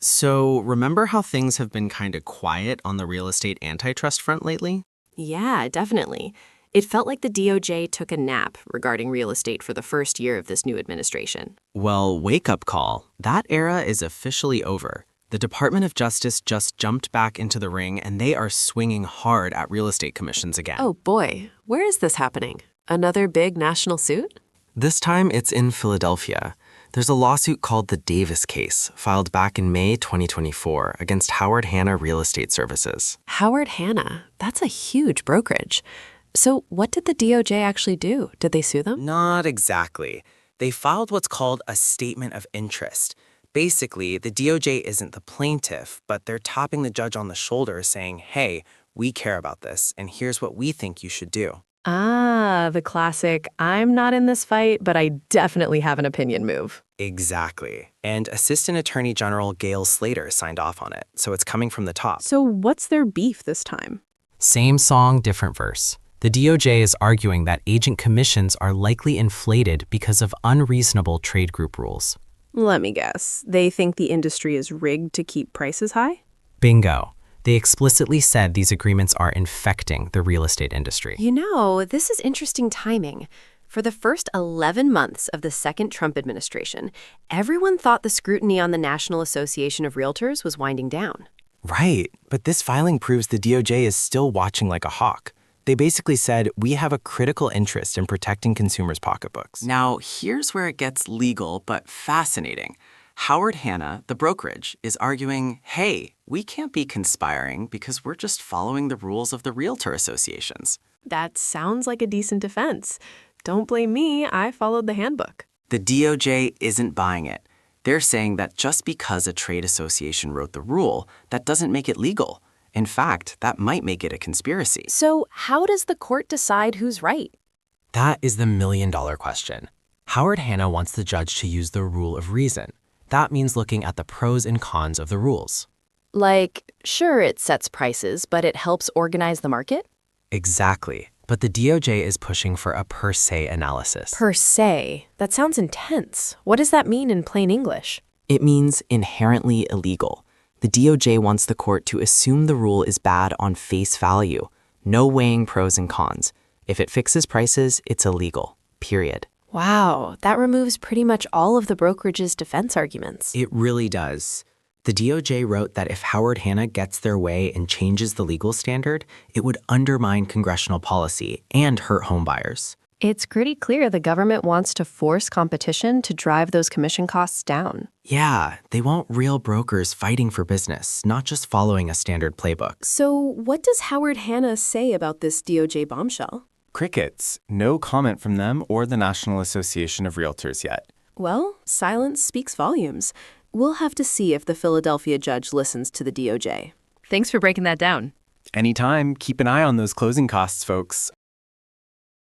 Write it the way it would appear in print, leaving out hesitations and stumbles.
So, remember how things have been kind of quiet on the real estate antitrust front lately? Yeah, definitely. It felt like the DOJ took a nap regarding real estate for the first year of this new administration. Well, wake up call. That era is officially over. The Department of Justice just jumped back into the ring and they are swinging hard at real estate commissions again. Oh boy, where is this happening? Another big national suit? This time it's in Philadelphia. There's a lawsuit called the Davis case, filed back in May 2024 against Howard Hanna Real Estate Services. Howard Hanna, that's a huge brokerage. So what did the DOJ actually do? Did they sue them? Not exactly. They filed what's called a statement of interest. Basically, the DOJ isn't the plaintiff, but they're tapping the judge on the shoulder saying, hey, we care about this, and here's what we think you should do. Ah, the classic, I'm not in this fight, but I definitely have an opinion move. Exactly. And Assistant Attorney General Gail Slater signed off on it, so it's coming from the top. So what's their beef this time? Same song, different verse. The DOJ is arguing that agent commissions are likely inflated because of unreasonable trade group rules. Let me guess. They think the industry is rigged to keep prices high? Bingo. They explicitly said these agreements are infecting the real estate industry. You know, this is interesting timing. For the first 11 months of the second Trump administration, everyone thought the scrutiny on the National Association of Realtors was winding down. Right, but this filing proves the DOJ is still watching like a hawk. They basically said, we have a critical interest in protecting consumers' pocketbooks. Now, here's where it gets legal but fascinating. Howard Hanna, the brokerage, is arguing, hey, we can't be conspiring because we're just following the rules of the realtor associations. That sounds like a decent defense. Don't blame me, I followed the handbook. The DOJ isn't buying it. They're saying that just because a trade association wrote the rule, that doesn't make it legal. In fact, that might make it a conspiracy. So how does the court decide who's right? That is the million-dollar question. Howard Hanna wants the judge to use the rule of reason. That means looking at the pros and cons of the rules. Like, sure, it sets prices, but it helps organize the market? Exactly. But the DOJ is pushing for a per se analysis. Per se? That sounds intense. What does that mean in plain English? It means inherently illegal. The DOJ wants the court to assume the rule is bad on face value, no weighing pros and cons. If it fixes prices, it's illegal, period. Wow, that removes pretty much all of the brokerage's defense arguments. It really does. The DOJ wrote that if Howard Hanna gets their way and changes the legal standard, it would undermine congressional policy and hurt homebuyers. It's pretty clear the government wants to force competition to drive those commission costs down. Yeah, they want real brokers fighting for business, not just following a standard playbook. So what does Howard Hanna say about this DOJ bombshell? Crickets. No comment from them or the National Association of Realtors yet. Well, silence speaks volumes. We'll have to see if the Philadelphia judge listens to the DOJ. Thanks for breaking that down. Anytime, keep an eye on those closing costs, folks.